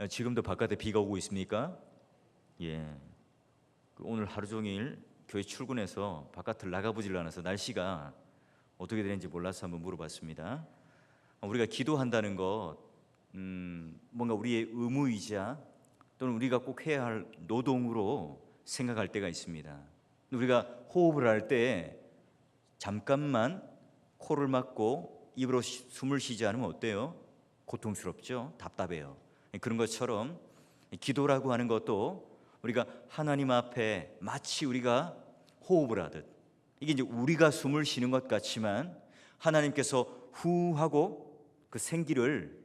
지금도 바깥에 비가 오고 있습니까? 예. 오늘 하루 종일 교회 출근해서 바깥을 나가보질 않아서 날씨가 어떻게 되는지 몰라서 한번 물어봤습니다. 우리가 기도한다는 것, 뭔가 우리의 의무이자 또는 우리가 꼭 해야 할 노동으로 생각할 때가 있습니다. 우리가 호흡을 할 때 잠깐만 코를 막고 입으로 숨을 쉬지 않으면 어때요? 고통스럽죠? 답답해요. 그런 것처럼 기도라고 하는 것도 우리가 하나님 앞에 마치 우리가 호흡을 하듯, 이게 이제 우리가 숨을 쉬는 것 같지만 하나님께서 후 하고 그 생기를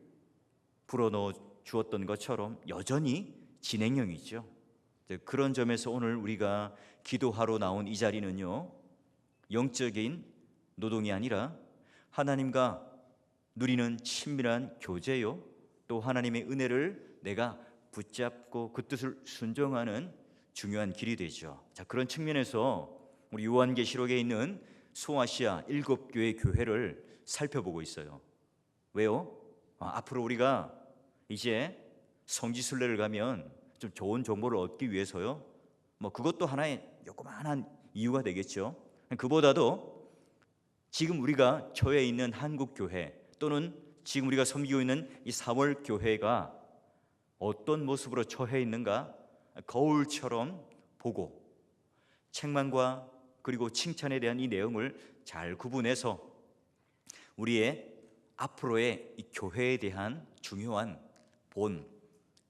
불어넣어 주었던 것처럼 여전히 진행형이죠. 그런 점에서 오늘 우리가 기도하러 나온 이 자리는요, 영적인 노동이 아니라 하나님과 누리는 친밀한 교제요, 또 하나님의 은혜를 내가 붙잡고 그 뜻을 순종하는 중요한 길이 되죠. 자, 그런 측면에서 우리 요한계시록에 있는 소아시아 7교회 교회를 살펴보고 있어요. 왜요? 앞으로 우리가 이제 성지순례를 가면 좀 좋은 정보를 얻기 위해서요, 그것도 하나의 요그마한 이유가 되겠죠. 그보다도 지금 우리가 처해 있는 한국교회 또는 지금 우리가 섬기고 있는 이 3월 교회가 어떤 모습으로 처해 있는가 거울처럼 보고 책망과 그리고 칭찬에 대한 이 내용을 잘 구분해서 우리의 앞으로의 이 교회에 대한 중요한 본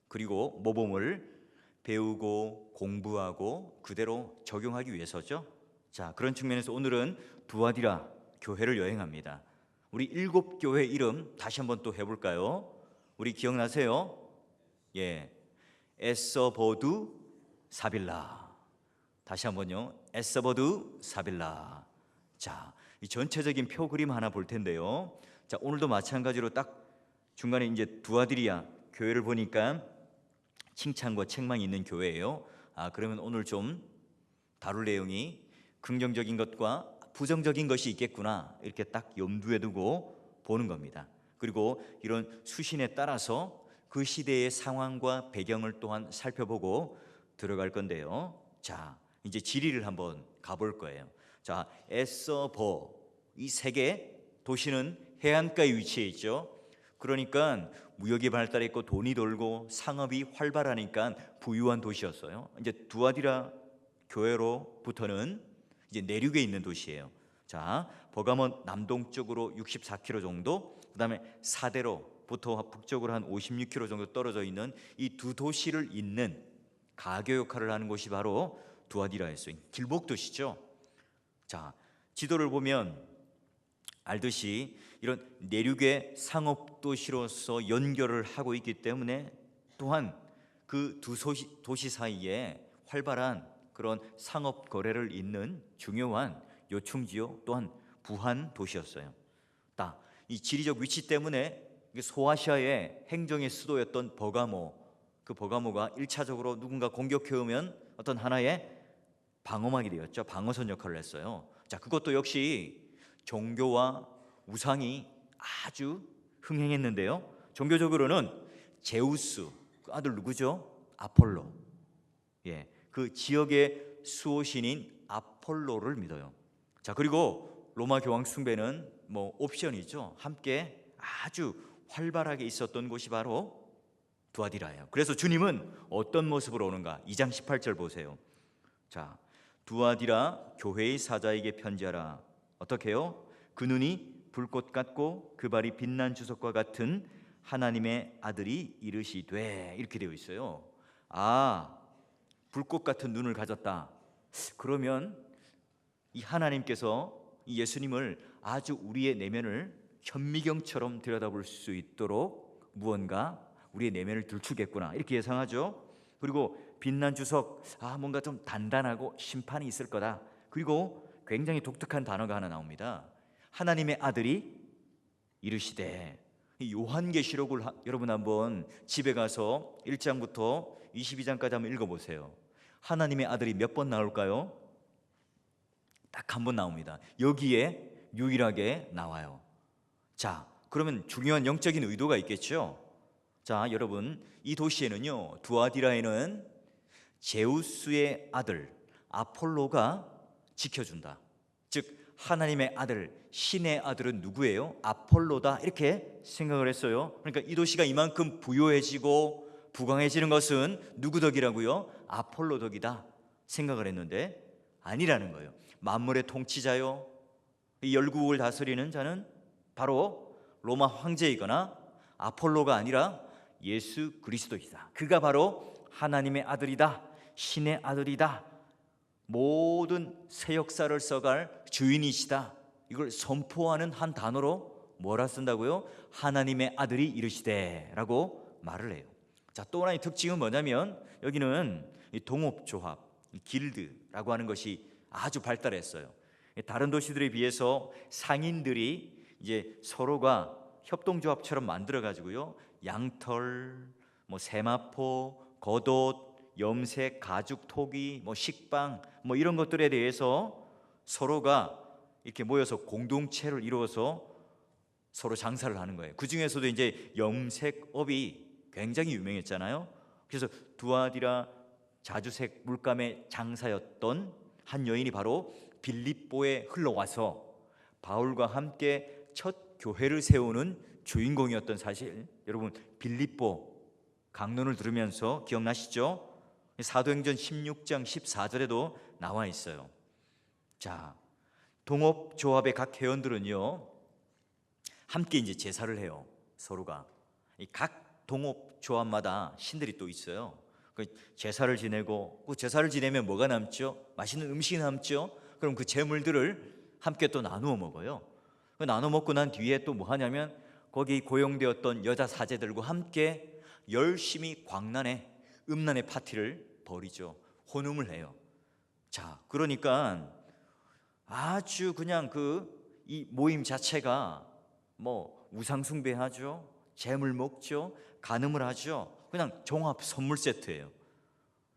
그리고 모범을 배우고 공부하고 그대로 적용하기 위해서죠. 자, 그런 측면에서 오늘은 두아디라 교회를 여행합니다. 우리 7교회 이름 다시 한번 또 해볼까요? 우리 기억나세요? 예, 에서버두 사빌라. 다시 한번요, 에서버두 사빌라. 자, 이 전체적인 표 그림 하나 볼 텐데요. 자, 오늘도 마찬가지로 딱 중간에 이제 두아디리아 교회를 보니까 칭찬과 책망이 있는 교회예요. 그러면 오늘 좀 다룰 내용이 긍정적인 것과 부정적인 것이 있겠구나, 이렇게 딱 염두에 두고 보는 겁니다. 그리고 이런 수신에 따라서 그 시대의 상황과 배경을 또한 살펴보고 들어갈 건데요. 자, 이제 지리를 한번 가볼 거예요. 자, 에서버, 이 세 개 도시는 해안가에 위치해 있죠. 그러니까 무역이 발달했고 돈이 돌고 상업이 활발하니까 부유한 도시였어요. 이제 두아디라 교회로부터는 이제 내륙에 있는 도시예요. 자, 버가모 남동쪽으로 64km 정도, 그다음에 사대로부터 북쪽으로 한 56km 정도 떨어져 있는 이 두 도시를 잇는 가교 역할을 하는 곳이 바로 두아디라였어요. 길목 도시죠. 자, 지도를 보면 알듯이 이런 내륙의 상업 도시로서 연결을 하고 있기 때문에 또한 그 두 도시 사이에 활발한 그런 상업 거래를 잇는 중요한 요충지요, 또한 부한 도시였어요. 이 지리적 위치 때문에 소아시아의 행정의 수도였던 버가모, 그 버가모가 1차적으로 누군가 공격해오면 어떤 하나의 방어막이 되었죠. 방어선 역할을 했어요. 자, 그것도 역시 종교와 우상이 아주 흥행했는데요. 종교적으로는 제우스, 그 아들 누구죠? 아폴로. 예, 그 지역의 수호신인 아폴로를 믿어요. 자, 그리고 로마 교황 숭배는 옵션이죠. 함께 아주 활발하게 있었던 곳이 바로 두아디라예요. 그래서 주님은 어떤 모습으로 오는가? 2장 18절 보세요. 자, 두아디라 교회의 사자에게 편지하라. 어떻게 해요? 그 눈이 불꽃 같고 그 발이 빛난 주석과 같은 하나님의 아들이 이르시되, 이렇게 되어 있어요. 불꽃 같은 눈을 가졌다. 그러면 이 하나님께서 이 예수님을 아주 우리의 내면을 현미경처럼 들여다볼 수 있도록 무언가 우리의 내면을 들추겠구나, 이렇게 예상하죠. 그리고 빛난 주석, 뭔가 좀 단단하고 심판이 있을 거다. 그리고 굉장히 독특한 단어가 하나 나옵니다. 하나님의 아들이 이르시되. 이 요한계시록을 여러분 한번 집에 가서 1장부터 22장까지 한번 읽어보세요. 하나님의 아들이 몇 번 나올까요? 딱 한 번 나옵니다. 여기에 유일하게 나와요. 자, 그러면 중요한 영적인 의도가 있겠죠. 자, 여러분, 이 도시에는요, 두아디라에는 제우스의 아들 아폴로가 지켜준다. 즉 하나님의 아들, 신의 아들은 누구예요? 아폴로다, 이렇게 생각을 했어요. 그러니까 이 도시가 이만큼 부요해지고 부강해지는 것은 누구 덕이라고요? 아폴로 덕이다 생각을 했는데 아니라는 거예요. 만물의 통치자요, 이 열국을 다스리는 자는 바로 로마 황제이거나 아폴로가 아니라 예수 그리스도이다. 그가 바로 하나님의 아들이다, 신의 아들이다, 모든 새 역사를 써갈 주인이시다. 이걸 선포하는 한 단어로 뭐라 쓴다고요? 하나님의 아들이 이르시되 라고 말을 해요. 자, 또 하나의 특징은 뭐냐면 여기는 이 동업조합, 이 길드라고 하는 것이 아주 발달했어요. 다른 도시들에 비해서 상인들이 이제 서로가 협동조합처럼 만들어 가지고요, 양털, 뭐 세마포, 겉옷, 염색, 가죽, 토기, 뭐 식빵, 뭐 이런 것들에 대해서 서로가 이렇게 모여서 공동체를 이루어서 서로 장사를 하는 거예요. 그 중에서도 이제 염색업이 굉장히 유명했잖아요. 그래서 두아디라 자주색 물감의 장사였던 한 여인이 바로 빌립보에 흘러와서 바울과 함께 첫 교회를 세우는 주인공이었던 사실, 여러분 빌립보 강론을 들으면서 기억나시죠? 사도행전 16장 14절에도 나와 있어요. 자, 동업조합의 각 회원들은요 함께 이제 제사를 해요. 서로가 각 동업조합마다 신들이 또 있어요. 그 제사를 지내고, 그 제사를 지내면 뭐가 남죠? 맛있는 음식이 남죠. 그럼 그 제물들을 함께 또 나누어 먹어요. 그 나눠 먹고 난 뒤에 또 뭐 하냐면 거기 고용되었던 여자 사제들과 함께 열심히 광란에 음란의 파티를 벌이죠. 혼음을 해요. 자, 그러니까 아주 그냥 이 모임 자체가 뭐 우상 숭배하죠, 재물 먹죠, 간음을 하죠. 그냥 종합 선물 세트예요.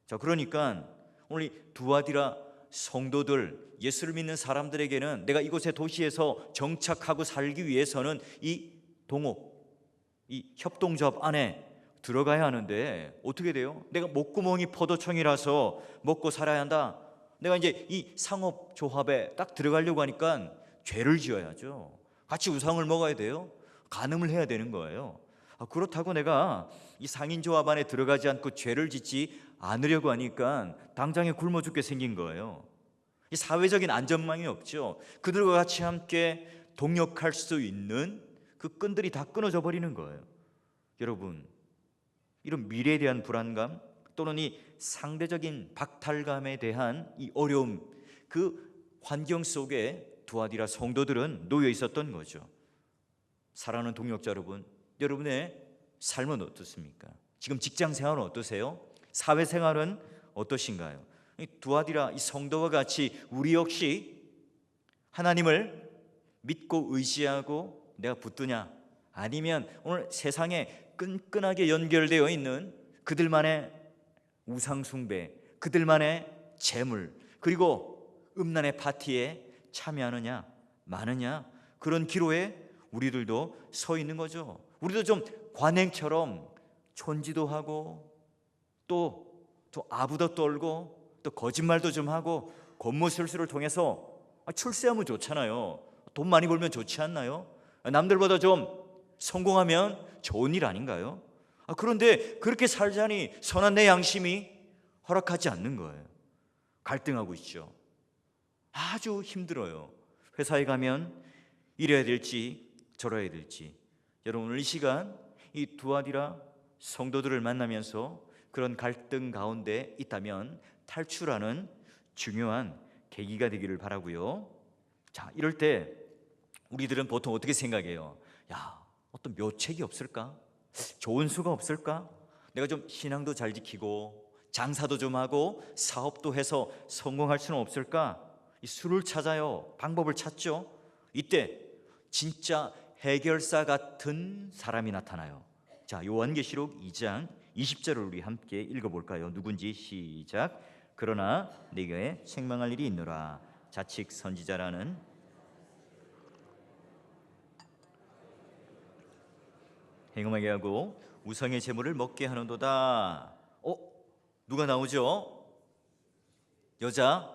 자, 그러니까 오늘 이 두아디라 성도들, 예수를 믿는 사람들에게는 내가 이곳의 도시에서 정착하고 살기 위해서는 이 동업, 이 협동조합 안에 들어가야 하는데 어떻게 돼요? 내가 목구멍이 포도청이라서 먹고 살아야 한다. 내가 이제 이 상업조합에 딱 들어가려고 하니까 죄를 지어야죠. 같이 우상을 먹어야 돼요. 간음을 해야 되는 거예요. 그렇다고 내가 이 상인조합 안에 들어가지 않고 죄를 짓지 않으려고 하니까 당장에 굶어 죽게 생긴 거예요. 이 사회적인 안전망이 없죠. 그들과 같이 함께 동역할 수 있는 그 끈들이 다 끊어져 버리는 거예요. 여러분, 이런 미래에 대한 불안감 또는 이 상대적인 박탈감에 대한 이 어려움, 그 환경 속에 두아디라 성도들은 놓여 있었던 거죠. 사랑하는 동역자 여러분, 여러분의 삶은 어떻습니까? 지금 직장 생활은 어떠세요? 사회 생활은 어떠신가요? 이 두아디라 이 성도와 같이 우리 역시 하나님을 믿고 의지하고 내가 붙드냐, 아니면 오늘 세상에 끈끈하게 연결되어 있는 그들만의 우상숭배, 그들만의 재물, 그리고 음란의 파티에 참여하느냐 마느냐, 그런 기로에 우리들도 서 있는 거죠. 우리도 좀 관행처럼 촌지도 하고 또 아부도 떨고 또 거짓말도 좀 하고 권모술수를 통해서 출세하면 좋잖아요. 돈 많이 벌면 좋지 않나요? 남들보다 좀 성공하면 좋은 일 아닌가요? 그런데 그렇게 살자니 선한 내 양심이 허락하지 않는 거예요. 갈등하고 있죠. 아주 힘들어요. 회사에 가면 이래야 될지 저래야 될지. 여러분, 오늘 이 시간 이 두아디라 성도들을 만나면서 그런 갈등 가운데 있다면 탈출하는 중요한 계기가 되기를 바라고요. 자, 이럴 때 우리들은 보통 어떻게 생각해요? 야, 어떤 묘책이 없을까? 좋은 수가 없을까? 내가 좀 신앙도 잘 지키고 장사도 좀 하고 사업도 해서 성공할 수는 없을까? 이 수를 찾아요. 방법을 찾죠. 이때 진짜 해결사 같은 사람이 나타나요. 자, 요한계시록 2장 20절을 우리 함께 읽어볼까요? 누군지 시작. 그러나 네게 책망할 일이 있노라. 자칙 선지자라는 행음하게 하고 우상의 제물을 먹게 하는도다. 누가 나오죠? 여자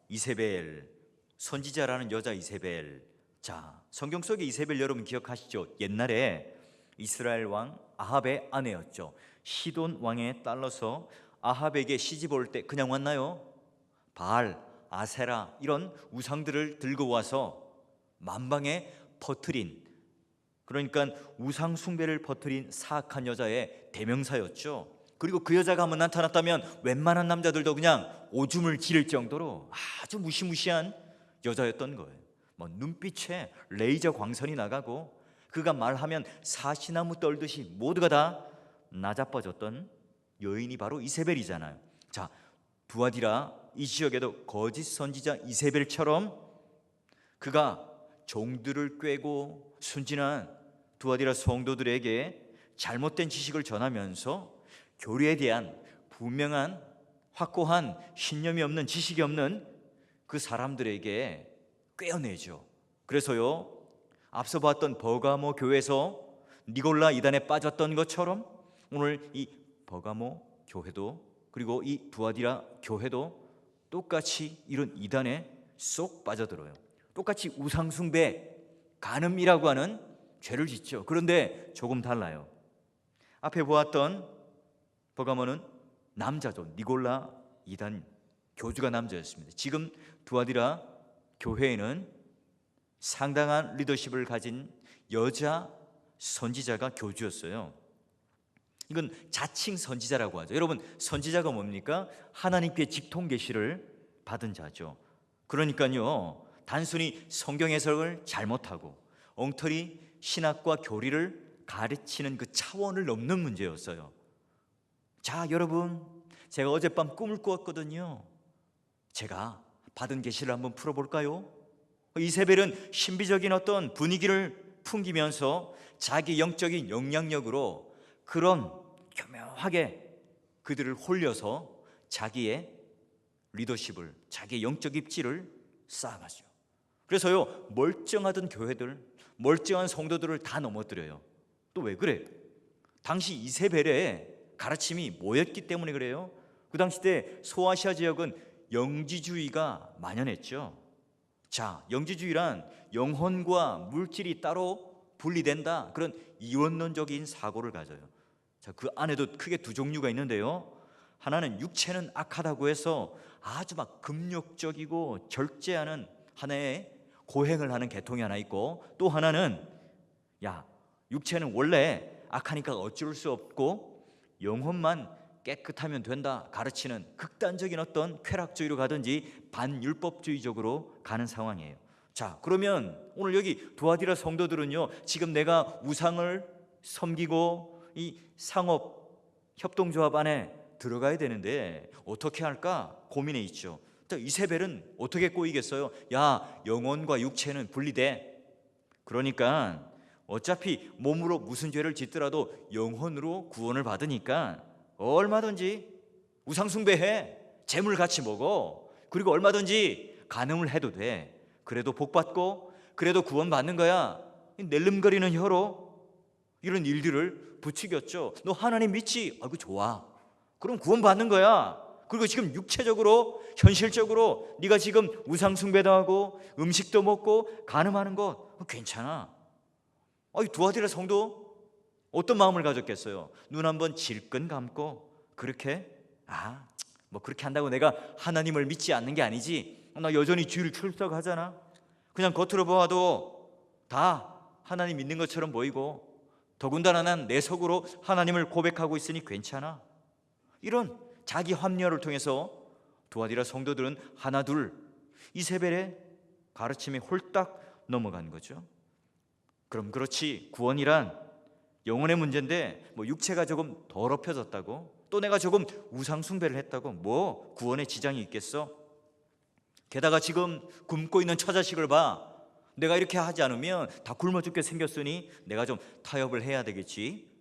이세벨, 선지자라는 여자 이세벨. 자, 성경 속의 이세벨 여러분 기억하시죠? 옛날에 이스라엘 왕 아합의 아내였죠. 시돈 왕의 딸로서 아합에게 시집 올 때 그냥 왔나요? 바알, 아세라 이런 우상들을 들고 와서 만방에 퍼뜨린, 그러니까 우상 숭배를 퍼뜨린 사악한 여자의 대명사였죠. 그리고 그 여자가 한번 나타났다면 웬만한 남자들도 그냥 오줌을 지를 정도로 아주 무시무시한 여자였던 거예요. 뭐 눈빛에 레이저 광선이 나가고 그가 말하면 사시나무 떨듯이 모두가 다 나자빠졌던 여인이 바로 이세벨이잖아요. 자, 두아디라 이 지역에도 거짓 선지자 이세벨처럼 그가 종들을 꾀고 순진한 두아디라 성도들에게 잘못된 지식을 전하면서 교리에 대한 분명한 확고한 신념이 없는, 지식이 없는 그 사람들에게 꿰어내죠. 그래서요, 앞서 봤던 버가모 교회에서 니골라 이단에 빠졌던 것처럼 오늘 이 버가모 교회도 그리고 이 두아디라 교회도 똑같이 이런 이단에 쏙 빠져들어요. 똑같이 우상숭배, 간음이라고 하는 죄를 짓죠. 그런데 조금 달라요. 앞에 보았던 버가모는 남자죠. 니골라 이단 교주가 남자였습니다. 지금 두아디라 교회에는 상당한 리더십을 가진 여자 선지자가 교주였어요. 이건 자칭 선지자라고 하죠. 여러분, 선지자가 뭡니까? 하나님께 직통 계시를 받은 자죠. 그러니까요, 단순히 성경 해석을 잘못하고 엉터리 신학과 교리를 가르치는 그 차원을 넘는 문제였어요. 자, 여러분, 제가 어젯밤 꿈을 꾸었거든요. 제가 받은 계시를 한번 풀어볼까요? 이세벨은 신비적인 어떤 분위기를 풍기면서 자기 영적인 영향력으로 그런 교묘하게 그들을 홀려서 자기의 리더십을, 자기의 영적 입지를 쌓아가죠. 그래서요, 멀쩡하던 교회들, 멀쩡한 성도들을 다 넘어뜨려요. 또 왜 그래요? 당시 이세벨의 가르침이 뭐였기 때문에 그래요? 그 당시 때 소아시아 지역은 영지주의가 만연했죠. 자, 영지주의란 영혼과 물질이 따로 분리된다, 그런 이원론적인 사고를 가져요. 자, 그 안에도 크게 두 종류가 있는데요. 하나는 육체는 악하다고 해서 아주 막 금욕적이고 절제하는 하나의 고행을 하는 계통이 하나 있고, 또 하나는 야, 육체는 원래 악하니까 어쩔 수 없고 영혼만 깨끗하면 된다 가르치는 극단적인 어떤 쾌락주의로 가든지 반율법주의적으로 가는 상황이에요. 자, 그러면 오늘 여기 두아디라 성도들은요, 지금 내가 우상을 섬기고 이 상업 협동조합 안에 들어가야 되는데 어떻게 할까 고민해 있죠. 자, 이세벨은 어떻게 꼬이겠어요? 야, 영혼과 육체는 분리돼. 그러니까 어차피 몸으로 무슨 죄를 짓더라도 영혼으로 구원을 받으니까 얼마든지 우상숭배해, 재물 같이 먹어, 그리고 얼마든지 간음을 해도 돼. 그래도 복받고 그래도 구원받는 거야. 낼름거리는 혀로 이런 일들을 부추겼죠. 너 하나님 믿지? 아이고 좋아, 그럼 구원받는 거야. 그리고 지금 육체적으로 현실적으로 네가 지금 우상숭배도 하고 음식도 먹고 간음하는 거 괜찮아. 두아디라 성도 어떤 마음을 가졌겠어요? 눈 한번 질끈 감고 그렇게 뭐 그렇게 한다고 내가 하나님을 믿지 않는 게 아니지. 나 여전히 주일 출석하잖아. 그냥 겉으로 보아도 다 하나님 믿는 것처럼 보이고 더군다나 난 내 속으로 하나님을 고백하고 있으니 괜찮아. 이런 자기 합리화를 통해서 두아디라 성도들은 하나둘 이세벨의 가르침에 홀딱 넘어간 거죠. 그럼 그렇지, 구원이란 영혼의 문제인데 뭐 육체가 조금 더럽혀졌다고, 또 내가 조금 우상숭배를 했다고 뭐 구원에 지장이 있겠어? 게다가 지금 굶고 있는 처자식을 봐. 내가 이렇게 하지 않으면 다 굶어 죽게 생겼으니 내가 좀 타협을 해야 되겠지.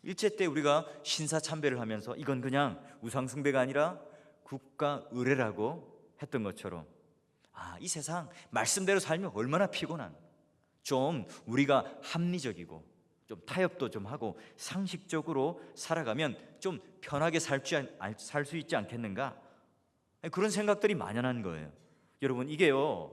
일제 때 우리가 신사참배를 하면서 이건 그냥 우상숭배가 아니라 국가 의례라고 했던 것처럼, 이 세상 말씀대로 살면 얼마나 피곤한, 좀 우리가 합리적이고 좀 타협도 좀 하고 상식적으로 살아가면 좀 편하게 살 수 있지 않겠는가? 그런 생각들이 만연한 거예요. 여러분, 이게요,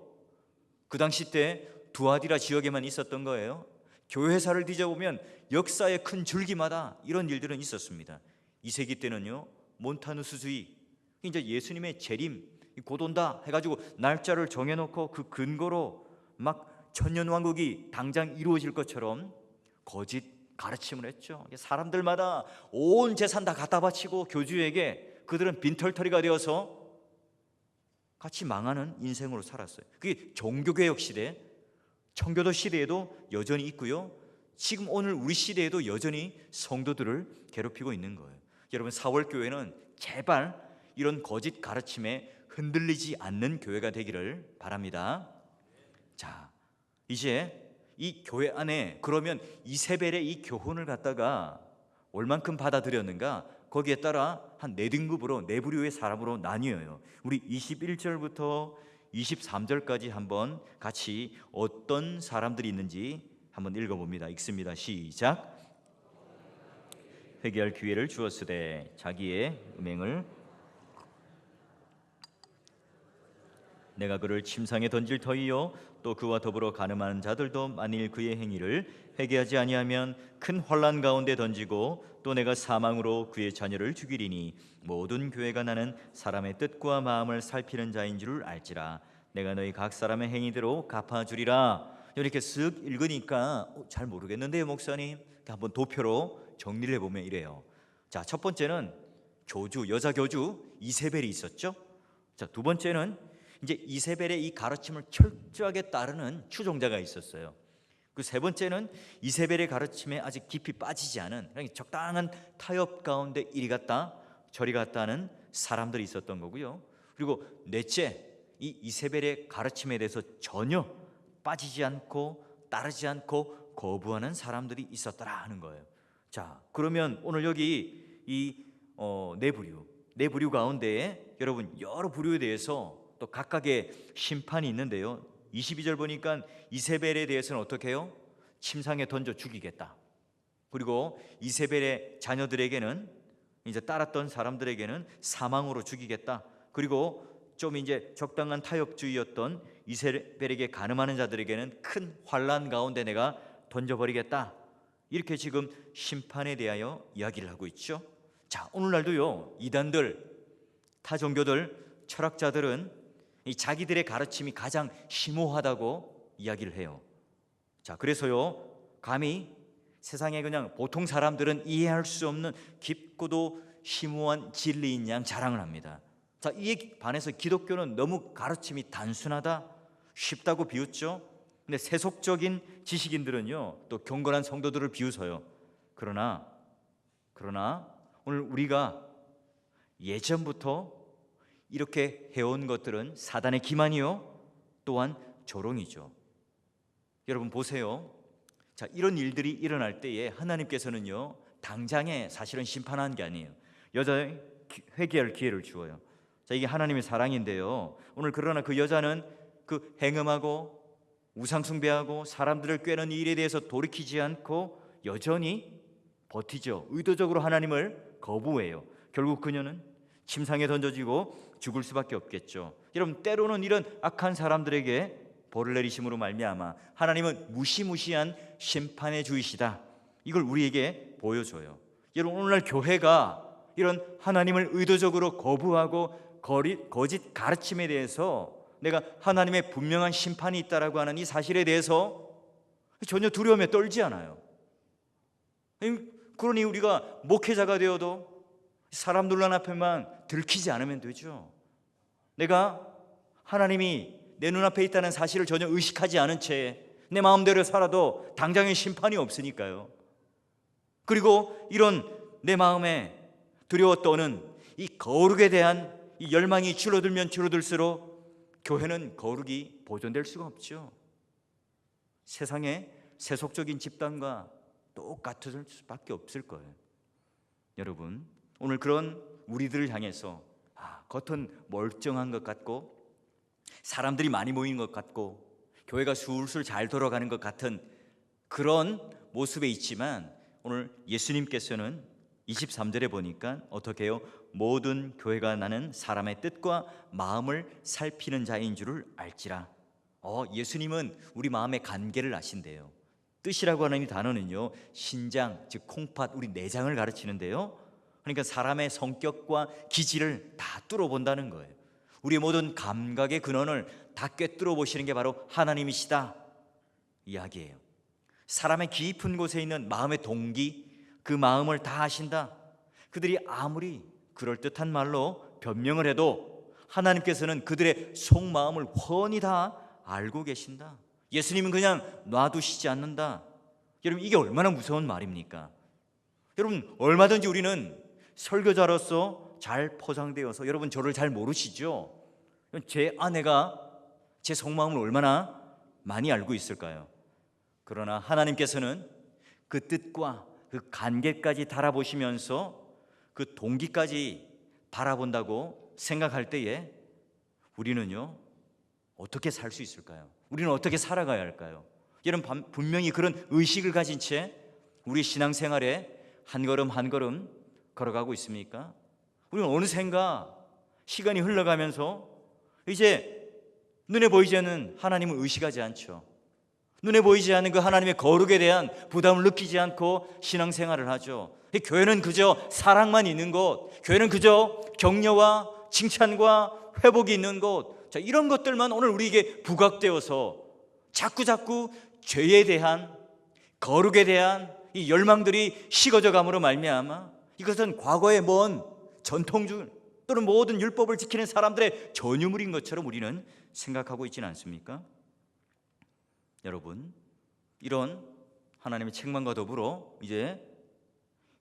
그 당시 때 두아디라 지역에만 있었던 거예요. 교회사를 뒤져보면 역사의 큰 줄기마다 이런 일들은 있었습니다. 2세기 때는요, 몬타누스주의, 이제 예수님의 재림 곧 온다 해가지고 날짜를 정해놓고 그 근거로 막 천년왕국이 당장 이루어질 것처럼 거짓 가르침을 했죠. 사람들마다 온 재산 다 갖다 바치고 교주에게 그들은 빈털터리가 되어서 같이 망하는 인생으로 살았어요. 그게 종교개혁 시대, 청교도 시대에도 여전히 있고요, 지금 오늘 우리 시대에도 여전히 성도들을 괴롭히고 있는 거예요. 여러분, 사월교회는 제발 이런 거짓 가르침에 흔들리지 않는 교회가 되기를 바랍니다. 자, 이제 이 교회 안에 그러면 이세벨의 이 교훈을 갖다가 얼만큼 받아들였는가? 거기에 따라 한 4등급으로 4부류의 사람으로 나뉘어요. 우리 21절부터 23절까지 한번 같이 어떤 사람들이 있는지 한번 읽어봅니다. 읽습니다. 시작. 회개할 기회를 주었으되 자기의 음행을 내가 그를 침상에 던질 터이요 또 그와 더불어 가늠하는 자들도 만일 그의 행위를 회개하지 아니하면 큰 환난 가운데 던지고 또 내가 사망으로 그의 자녀를 죽이리니 모든 교회가 나는 사람의 뜻과 마음을 살피는 자인 줄을 알지라. 내가 너희 각 사람의 행위대로 갚아주리라. 이렇게 쓱 읽으니까 잘 모르겠는데요, 목사님. 한번 도표로 정리를 해보면 이래요. 자, 첫 번째는 교주, 여자 교주 이세벨이 있었죠. 자, 두 번째는 이제 이세벨의 이 가르침을 철저하게 따르는 추종자가 있었어요. 그 세 번째는 이세벨의 가르침에 아직 깊이 빠지지 않은 적당한 타협 가운데 이리 갔다 저리 갔다 하는 사람들이 있었던 거고요. 그리고 넷째, 이 이세벨의 가르침에 대해서 전혀 빠지지 않고 따르지 않고 거부하는 사람들이 있었더라 하는 거예요. 자, 그러면 오늘 여기 이 네 부류 가운데에 여러분 여러 부류에 대해서 또 각각의 심판이 있는데요. 22절 보니까 이세벨에 대해서는 어떻게 해요? 침상에 던져 죽이겠다. 그리고 이세벨의 자녀들에게는, 이제 따랐던 사람들에게는 사망으로 죽이겠다. 그리고 좀 이제 적당한 타협주의였던 이세벨에게 간음하는 자들에게는 큰 환난 가운데 내가 던져버리겠다. 이렇게 지금 심판에 대하여 이야기를 하고 있죠. 자, 오늘날도요, 이단들, 타 종교들, 철학자들은 이 자기들의 가르침이 가장 심오하다고 이야기를 해요. 자, 그래서요, 감히 세상에 그냥 보통 사람들은 이해할 수 없는 깊고도 심오한 진리인 양 자랑을 합니다. 자, 이에 반해서 기독교는 너무 가르침이 단순하다, 쉽다고 비웃죠. 근데 세속적인 지식인들은요, 또 경건한 성도들을 비웃어요. 그러나 오늘 우리가 예전부터 이렇게 해온 것들은 사단의 기만이요 또한 조롱이죠. 여러분 보세요. 자, 이런 일들이 일어날 때에 하나님께서는요, 당장에 사실은 심판한 게 아니에요. 여자의 회개할 기회를 주어요. 자, 이게 하나님의 사랑인데요, 오늘 그러나 그 여자는 그 행음하고 우상 숭배하고 사람들을 꾀는 일에 대해서 돌이키지 않고 여전히 버티죠. 의도적으로 하나님을 거부해요. 결국 그녀는 침상에 던져지고 죽을 수밖에 없겠죠. 여러분, 때로는 이런 악한 사람들에게 벌을 내리심으로 말미암아 하나님은 무시무시한 심판의 주이시다, 이걸 우리에게 보여줘요. 여러분, 오늘날 교회가 이런 하나님을 의도적으로 거부하고 거짓 가르침에 대해서 내가 하나님의 분명한 심판이 있다라고 하는 이 사실에 대해서 전혀 두려움에 떨지 않아요. 그러니 우리가 목회자가 되어도 사람 논란 앞에만 들키지 않으면 되죠. 내가 하나님이 내 눈앞에 있다는 사실을 전혀 의식하지 않은 채 내 마음대로 살아도 당장의 심판이 없으니까요. 그리고 이런 내 마음에 두려워 떠는 이 거룩에 대한 이 열망이 줄어들면 줄어들수록 교회는 거룩이 보존될 수가 없죠. 세상의 세속적인 집단과 똑같을 수밖에 없을 거예요. 여러분, 오늘 그런 우리들을 향해서 겉은 멀쩡한 것 같고 사람들이 많이 모인 것 같고 교회가 술술 잘 돌아가는 것 같은 그런 모습에 있지만 오늘 예수님께서는 23절에 보니까 어떻게 해요? 모든 교회가 나는 사람의 뜻과 마음을 살피는 자인 줄을 알지라. 예수님은 우리 마음의 간계를 아신대요. 뜻이라고 하는 이 단어는요, 신장, 즉 콩팥, 우리 내장을 가르치는데요, 그러니까 사람의 성격과 기질을 다 뚫어본다는 거예요. 우리의 모든 감각의 근원을 다 꿰뚫어 보시는 게 바로 하나님이시다 이야기예요. 사람의 깊은 곳에 있는 마음의 동기, 그 마음을 다 아신다. 그들이 아무리 그럴듯한 말로 변명을 해도 하나님께서는 그들의 속마음을 훤히 다 알고 계신다. 예수님은 그냥 놔두시지 않는다. 여러분, 이게 얼마나 무서운 말입니까? 여러분, 얼마든지 우리는 설교자로서 잘 포장되어서, 여러분 저를 잘 모르시죠? 제 아내가 제 속마음을 얼마나 많이 알고 있을까요? 그러나 하나님께서는 그 뜻과 그 관계까지 달아보시면서 그 동기까지 바라본다고 생각할 때에 우리는요, 어떻게 살 수 있을까요? 우리는 어떻게 살아가야 할까요? 여러분, 분명히 그런 의식을 가진 채 우리 신앙생활에 한 걸음 한 걸음 걸어가고 있습니까? 우리는 어느샌가 시간이 흘러가면서 이제 눈에 보이지 않는 하나님을 의식하지 않죠. 눈에 보이지 않는 그 하나님의 거룩에 대한 부담을 느끼지 않고 신앙생활을 하죠. 교회는 그저 사랑만 있는 곳, 교회는 그저 격려와 칭찬과 회복이 있는 곳, 자, 이런 것들만 오늘 우리에게 부각되어서 자꾸 죄에 대한, 거룩에 대한 이 열망들이 식어져 감으로 말미암아 이것은 과거의 먼 전통주 또는 모든 율법을 지키는 사람들의 전유물인 것처럼 우리는 생각하고 있지는 않습니까? 여러분, 이런 하나님의 책망과 더불어 이제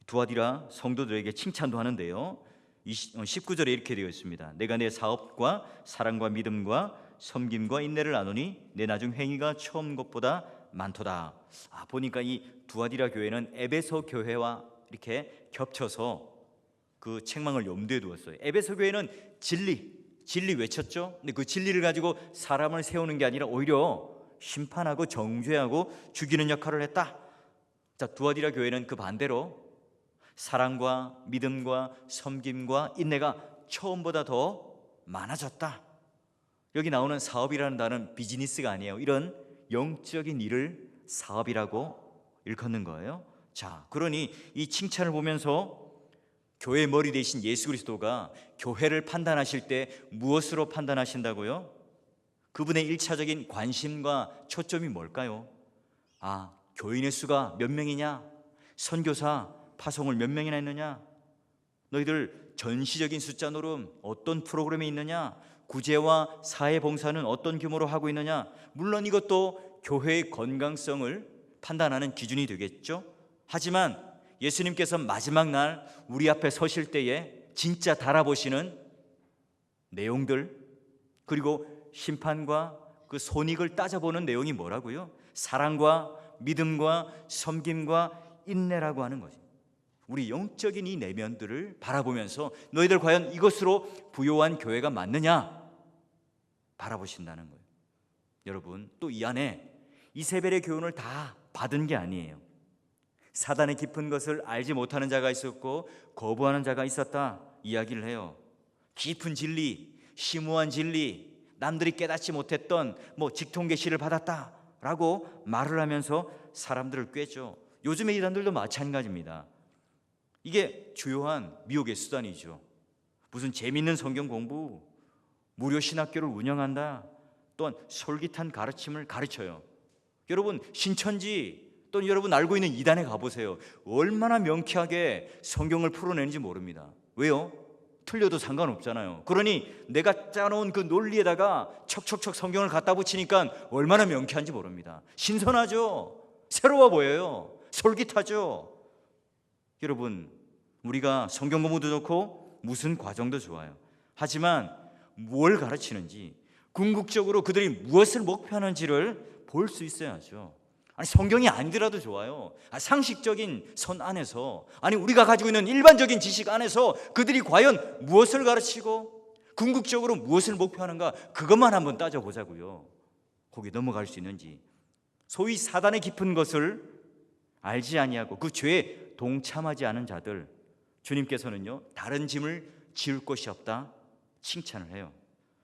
두아디라 성도들에게 칭찬도 하는데요, 19절에 이렇게 되어 있습니다. 내가 내 사업과 사랑과 믿음과 섬김과 인내를 아노니 내 나중 행위가 처음 것보다 많도다. 보니까 이 두아디라 교회는 에베소 교회와 이렇게 겹쳐서 그 책망을 염두에 두었어요. 에베소 교회는 진리 외쳤죠. 근데 그 진리를 가지고 사람을 세우는 게 아니라 오히려 심판하고 정죄하고 죽이는 역할을 했다. 자, 두아디라 교회는 그 반대로 사랑과 믿음과 섬김과 인내가 처음보다 더 많아졌다. 여기 나오는 사업이라는 단어는 비즈니스가 아니에요. 이런 영적인 일을 사업이라고 일컫는 거예요. 자, 그러니 이 칭찬을 보면서 교회의 머리 대신 예수 그리스도가 교회를 판단하실 때 무엇으로 판단하신다고요? 그분의 1차적인 관심과 초점이 뭘까요? 교인의 수가 몇 명이냐? 선교사 파송을 몇 명이나 했느냐? 너희들 전시적인 숫자 노름 어떤 프로그램에 있느냐? 구제와 사회봉사는 어떤 규모로 하고 있느냐? 물론 이것도 교회의 건강성을 판단하는 기준이 되겠죠. 하지만 예수님께서 마지막 날 우리 앞에 서실 때에 진짜 달아보시는 내용들, 그리고 심판과 그 손익을 따져보는 내용이 뭐라고요? 사랑과 믿음과 섬김과 인내라고 하는 거죠. 우리 영적인 이 내면들을 바라보면서 너희들 과연 이것으로 부요한 교회가 맞느냐 바라보신다는 거예요. 여러분, 또 이 안에 이세벨의 교훈을 다 받은 게 아니에요. 사단의 깊은 것을 알지 못하는 자가 있었고 거부하는 자가 있었다 이야기를 해요. 깊은 진리, 심오한 진리, 남들이 깨닫지 못했던 직통 계시를 받았다라고 말을 하면서 사람들을 꿰죠. 요즘의 이단들도 마찬가지입니다. 이게 주요한 미혹의 수단이죠. 무슨 재미있는 성경 공부, 무료 신학교를 운영한다, 또한 솔깃한 가르침을 가르쳐요. 여러분, 신천지 또는 여러분 알고 있는 이단에 가보세요. 얼마나 명쾌하게 성경을 풀어내는지 모릅니다. 왜요? 틀려도 상관없잖아요. 그러니 내가 짜놓은 그 논리에다가 척척척 성경을 갖다 붙이니까 얼마나 명쾌한지 모릅니다. 신선하죠? 새로워 보여요. 솔깃하죠? 여러분, 우리가 성경 공부도 좋고 무슨 과정도 좋아요. 하지만 뭘 가르치는지, 궁극적으로 그들이 무엇을 목표하는지를 볼 수 있어야죠. 성경이 아니더라도 좋아요. 상식적인 선 안에서, 우리가 가지고 있는 일반적인 지식 안에서 그들이 과연 무엇을 가르치고 궁극적으로 무엇을 목표하는가, 그것만 한번 따져보자고요. 거기 넘어갈 수 있는지. 소위 사단의 깊은 것을 알지 아니하고 그 죄에 동참하지 않은 자들, 주님께서는요 다른 짐을 지을 곳이 없다 칭찬을 해요.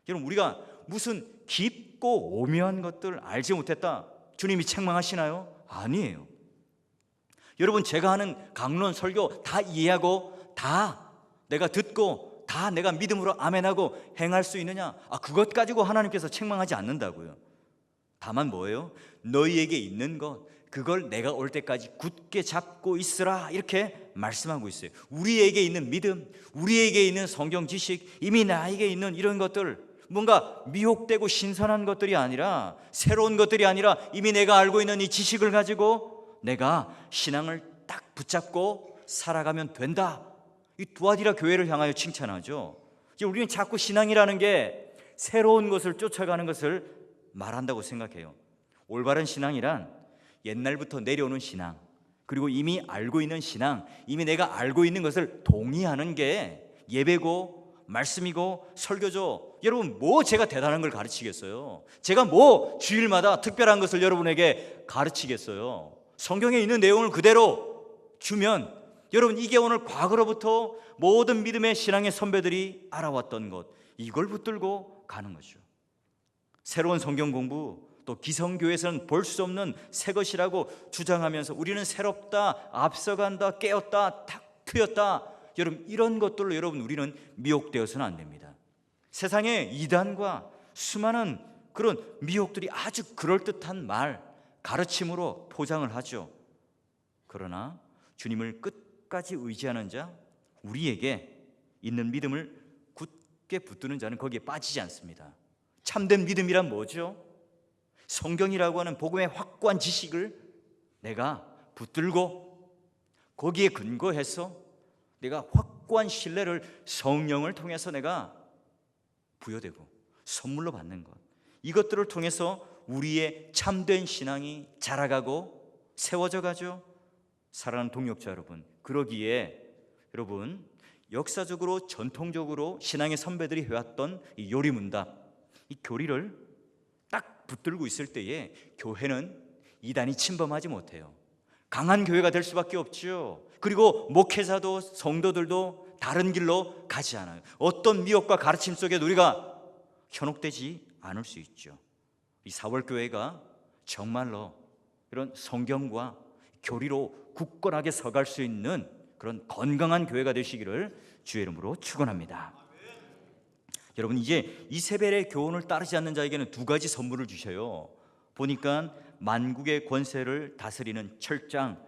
여러분, 우리가 무슨 깊고 오묘한 것들 알지 못했다 주님이 책망하시나요? 아니에요. 여러분, 제가 하는 강론 설교 다 이해하고 다 내가 듣고 다 내가 믿음으로 아멘하고 행할 수 있느냐? 그것 가지고 하나님께서 책망하지 않는다고요. 다만 뭐예요? 너희에게 있는 것, 그걸 내가 올 때까지 굳게 잡고 있으라, 이렇게 말씀하고 있어요. 우리에게 있는 믿음, 우리에게 있는 성경 지식, 이미 나에게 있는 이런 것들, 뭔가 미혹되고 신선한 것들이 아니라, 새로운 것들이 아니라 이미 내가 알고 있는 이 지식을 가지고 내가 신앙을 딱 붙잡고 살아가면 된다. 이 두아디라 교회를 향하여 칭찬하죠. 이제 우리는 자꾸 신앙이라는 게 새로운 것을 쫓아가는 것을 말한다고 생각해요. 올바른 신앙이란 옛날부터 내려오는 신앙, 그리고 이미 알고 있는 신앙, 이미 내가 알고 있는 것을 동의하는 게 예배고 말씀이고 설교죠. 여러분, 뭐 제가 대단한 걸 가르치겠어요? 제가 뭐 주일마다 특별한 것을 여러분에게 가르치겠어요? 성경에 있는 내용을 그대로 주면, 여러분, 이게 오늘 과거로부터 모든 믿음의 신앙의 선배들이 알아왔던 것, 이걸 붙들고 가는 거죠. 새로운 성경 공부, 또 기성교회에서는 볼 수 없는 새 것이라고 주장하면서 우리는 새롭다, 앞서간다, 깨었다, 탁 트였다, 여러분, 이런 것들로 여러분 우리는 미혹되어서는 안 됩니다. 세상에 이단과 수많은 그런 미혹들이 아주 그럴듯한 말, 가르침으로 포장을 하죠. 그러나 주님을 끝까지 의지하는 자, 우리에게 있는 믿음을 굳게 붙드는 자는 거기에 빠지지 않습니다. 참된 믿음이란 뭐죠? 성경이라고 하는 복음의 확고한 지식을 내가 붙들고 거기에 근거해서 내가 확고한 신뢰를 성령을 통해서 내가 부여되고 선물로 받는 것, 이것들을 통해서 우리의 참된 신앙이 자라가고 세워져 가죠. 사랑하는 동역자 여러분, 그러기에 여러분, 역사적으로 전통적으로 신앙의 선배들이 해왔던 이 요리문답, 이 교리를 딱 붙들고 있을 때에 교회는 이단이 침범하지 못해요. 강한 교회가 될 수밖에 없죠. 그리고 목회자도 성도들도 다른 길로 가지 않아요. 어떤 미혹과 가르침 속에 우리가 현혹되지 않을 수 있죠. 이 사월교회가 정말로 이런 성경과 교리로 굳건하게 서갈 수 있는 그런 건강한 교회가 되시기를 주의 이름으로 축원합니다. 여러분, 이제 이세벨의 교훈을 따르지 않는 자에게는 두 가지 선물을 주셔요. 보니까 만국의 권세를 다스리는 철장,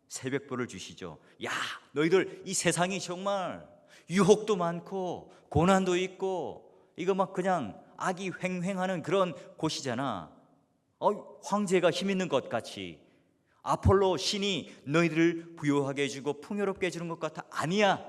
새벽보를 주시죠. 야, 너희들 이 세상이 정말 유혹도 많고 고난도 있고 이거 막 그냥 악이 횡행하는 그런 곳이잖아. 황제가 힘 있는 것 같이, 아폴로 신이 너희들을 부유하게 해주고 풍요롭게 해주는 것 같아. 아니야.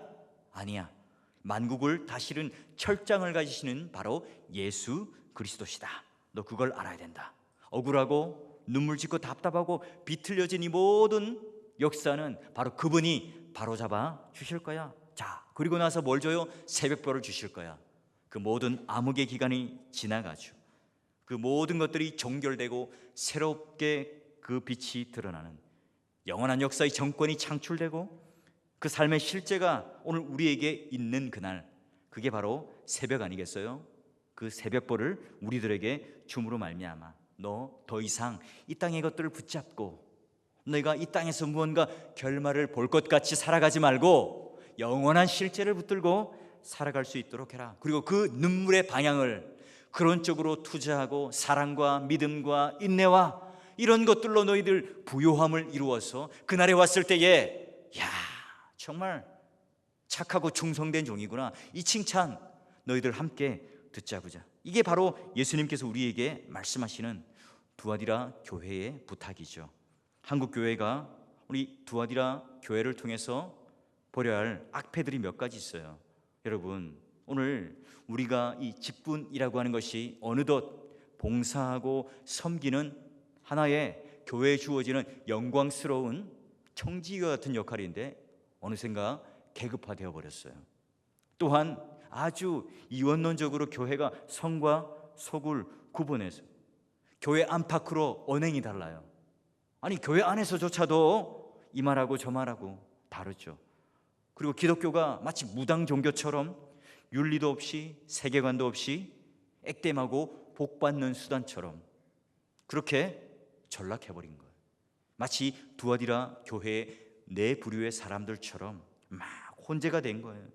만국을 다스리는 철장을 가지시는 바로 예수 그리스도시다. 너 그걸 알아야 된다. 억울하고 눈물 짓고 답답하고 비틀려진 이 모든 역사는 바로 그분이 바로잡아 주실 거야. 자, 그리고 나서 뭘 줘요? 새벽별을 주실 거야. 그 모든 암흑의 기간이 지나가죠. 그 모든 것들이 종결되고 새롭게 그 빛이 드러나는 영원한 역사의 정권이 창출되고 그 삶의 실제가 오늘 우리에게 있는 그날, 그게 바로 새벽 아니겠어요? 그 새벽보를 우리들에게 줌으로 말미암아 너 더 이상 이 땅의 것들을 붙잡고 너희가 이 땅에서 무언가 결말을 볼 것 같이 살아가지 말고 영원한 실제를 붙들고 살아갈 수 있도록 해라. 그리고 그 눈물의 방향을 그런 쪽으로 투자하고 사랑과 믿음과 인내와 이런 것들로 너희들 부요함을 이루어서 그날에 왔을 때에 야, 정말 착하고 충성된 종이구나, 이 칭찬 너희들 함께 듣자보자. 이게 바로 예수님께서 우리에게 말씀하시는 두아디라 교회의 부탁이죠. 한국 교회가 우리 두아디라 교회를 통해서 버려야 할 악패들이 몇 가지 있어요. 여러분, 오늘 우리가 이 직분이라고 하는 것이 어느덧 봉사하고 섬기는 하나의 교회에 주어지는 영광스러운 청지기와 같은 역할인데 어느샌가 계급화되어 버렸어요. 또한 아주 이원론적으로 교회가 성과 속을 구분해서 교회 안팎으로 언행이 달라요. 아니, 교회 안에서조차도 이 말하고 저 말하고 다르죠. 그리고 기독교가 마치 무당 종교처럼 윤리도 없이 세계관도 없이 액땜하고 복받는 수단처럼 그렇게 전락해버린 거예요. 마치 두아디라 교회의 네 부류의 사람들처럼 막 혼재가 된 거예요.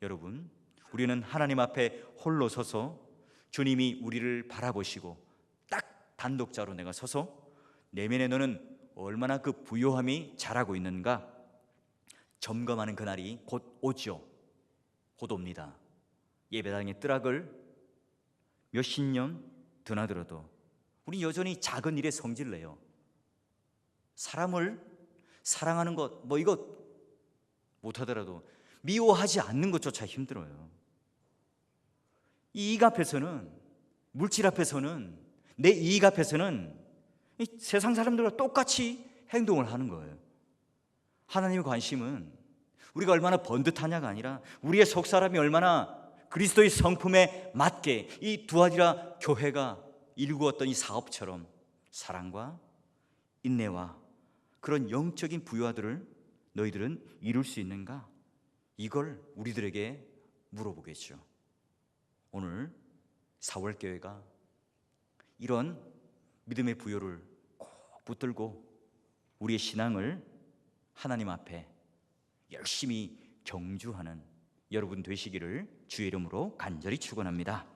여러분, 우리는 하나님 앞에 홀로 서서 주님이 우리를 바라보시고 딱 단독자로 내가 서서 내면에 너는 얼마나 그 부요함이 자라고 있는가 점검하는 그날이 곧 오죠. 곧 옵니다. 예배당의 뜨락을 몇십 년 드나들어도 우리 여전히 작은 일에 성질을 내요. 사람을 사랑하는 것 이거 못하더라도 미워하지 않는 것조차 힘들어요. 이 이익 앞에서는, 물질 앞에서는, 내 이익 앞에서는 이 세상 사람들과 똑같이 행동을 하는 거예요. 하나님의 관심은 우리가 얼마나 번듯하냐가 아니라 우리의 속사람이 얼마나 그리스도의 성품에 맞게 이 두아디라 교회가 일구었던 이 사업처럼 사랑과 인내와 그런 영적인 부요들을 너희들은 이룰 수 있는가? 이걸 우리들에게 물어보겠죠. 오늘 4월 교회가 이런 믿음의 부요를 꼭 붙들고 우리의 신앙을 하나님 앞에 열심히 경주하는 여러분 되시기를 주의 이름으로 간절히 축원합니다.